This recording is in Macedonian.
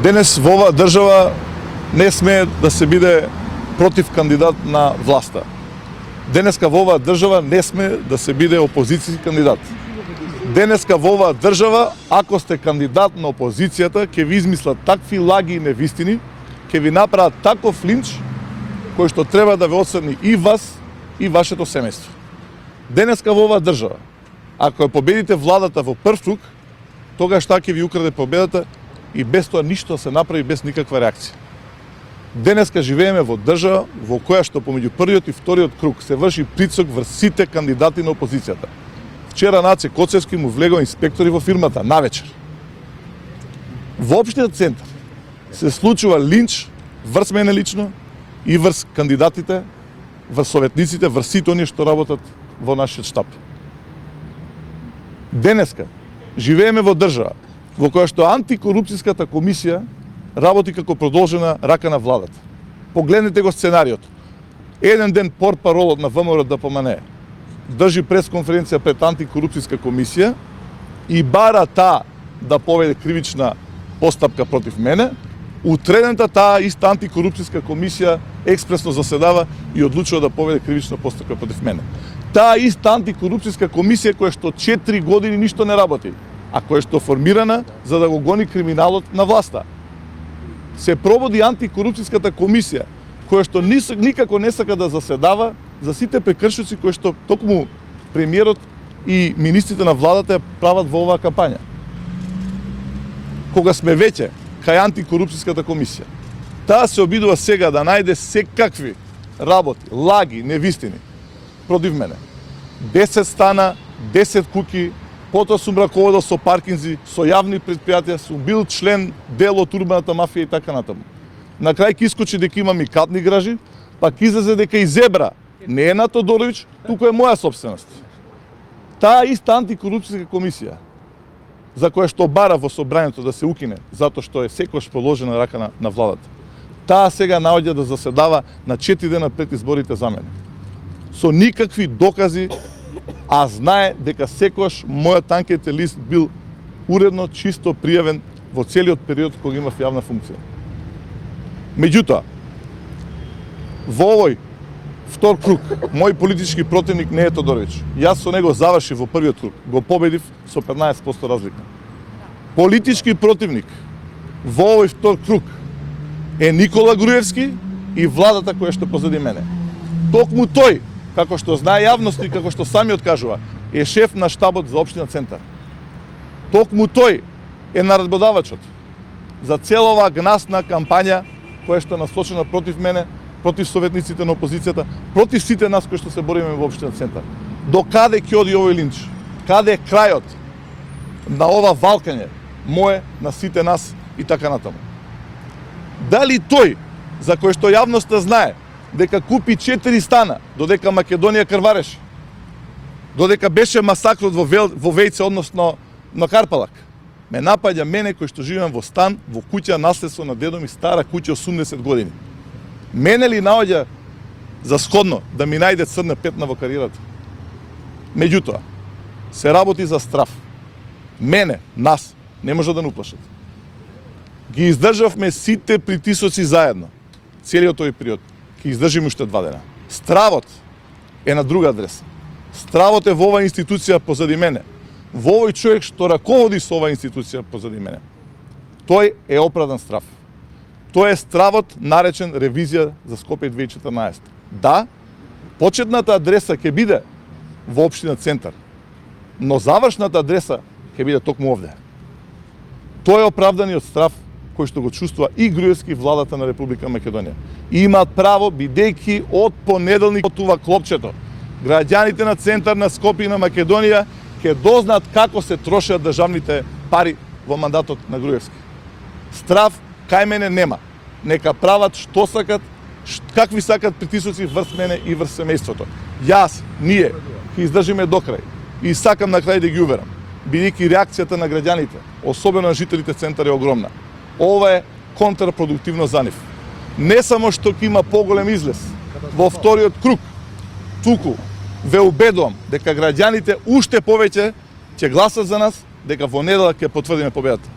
Денес во оваа држава не смее да се биде против кандидат на власта. Денеска во оваа држава не смее да се биде опозицијски кандидат. Денеска во оваа држава, ако сте кандидат на опозицијата, ќе ви измислат такви лаги и невистини, ќе ви направат таков линч кој што треба да ве отсрни и вас и вашето семејство. Денеска во оваа држава, ако ја победите владата во прв круг, тогаш таа ќе ви украде победата и без тоа ништо се направи, без никаква реакција. Денеска живееме во држава во која што помеѓу првиот и вториот круг се врши притисок врз сите кандидати на опозицијата. Вчера Наце Коцевски му влегоа инспектори во фирмата навечер. Во општиот центар се случува линч врз мене лично и врз кандидатите, врз советниците, врз сите оние што работат во нашиот штаб. Денеска живееме во држава во која што антикорупцијската комисија работи како продолжена рака на владата. Погледнете го сценариот. Еден ден портпаролот на ВМРО ДПМНЕ држи пресконференција пред антикорупцијска комисија и бара таа да поведе кривична постапка против мене. Утредента таа иста антикорупцијска комисија експресно заседава и одлучува да поведе кривична постапка против мене. Таа иста антикорупцијска комисија која што 4 години ништо не работи, а која што формирана за да го гони криминалот на власта. Се проводи антикорупцијската комисија, која што никако не сака да заседава за сите прекршоци кои што токму премиерот и министрите на владата прават во оваа кампања. Кога сме веќе кај антикорупцијската комисија, таа се обидува сега да најде секакви работи, лаги, невистини против мене. 10 стана, 10 куќи, потоа сум раководел со паркинзи, со јавни предпријатија, сум бил член дел од урбаната мафија и така натаму. На крај ќе искочи дека имам и катни гражи, па ќе излезе дека и Зебра не е на Тодоровиќ, туку е моја собственост. Таа иста антикорупцијска комисија, за која што бара во собранието да се укине, затоа што е секојаш положена рака на владата, таа сега наоѓа да заседава на 4 дена пред изборите за мене. Со никакви докази, а знае дека секојаш мојот анкетен лист бил уредно, чисто пријавен во целиот период кога имав јавна функција. Меѓутоа, во овој втор круг, мој политички противник не е Тодоровиќ. Јас со него завршив во првиот круг, го победив со 15% разлика. Политички противник во овој втор круг е Никола Груевски и владата која што позади мене. Токму тој, како што знае јавност и како што самиот кажува, е шеф на штабот за општина Центар. Токму тој е наредбодавачот за цела оваа гнасна кампања која што е насочена против мене, против советниците на опозицијата, против сите нас кои што се бориме во општина Центар. До каде ќе оди овој линч? Каде е крајот на ова валкање мое на сите нас и така натаму? Дали тој, за кој што јавноста знае дека купи 4 стана, додека Македонија крвареше, додека беше масакрот во Вејце, односно на Карпалак, ме напаѓа мене кој што живеам во стан, во куќа наследство на дедо ми, стара куќа 80 години. Мене ли наоѓа за сходно да ми најде црна петна во кариерата? Меѓутоа, се работи за страф. Мене, нас, не може да не уплашат. Ги издржавме сите притисоци заедно, целиот тој период. Ќе издржиме уште 2 дена. Стравот е на друга адреса. Стравот е во оваа институција позади мене. Во овој човек што раководи со оваа институција позади мене. Тој е оправдан страв. Тој е стравот наречен ревизија за Скопје 2014. Да, почетната адреса ќе биде во општина Центар, но завршната адреса ќе биде токму овде. Тој е оправданиот страв кој што го чувствува и Груевски, владата на Република Македонија. И имаат право, бидејќи од понеделник отува клопчето, граѓаните на Центар, на Скопје и на Македонија ќе дознаат како се трошат државните пари во мандатот на Груевски. Страв кај мене нема. Нека прават што сакат, какви сакат притисоци врз мене и врз семејството. Јас, ние, ќе издржиме до крај. И сакам на крај да ги уверам, бидејќи реакцијата на граѓаните, особено на жителите Центар, е огромна. Ова е контрапродуктивно за нив. Не само што ќе има поголем излез во вториот круг, туку ве убедувам дека граѓаните уште повеќе ќе гласат за нас, дека во недела ќе потврдиме победата.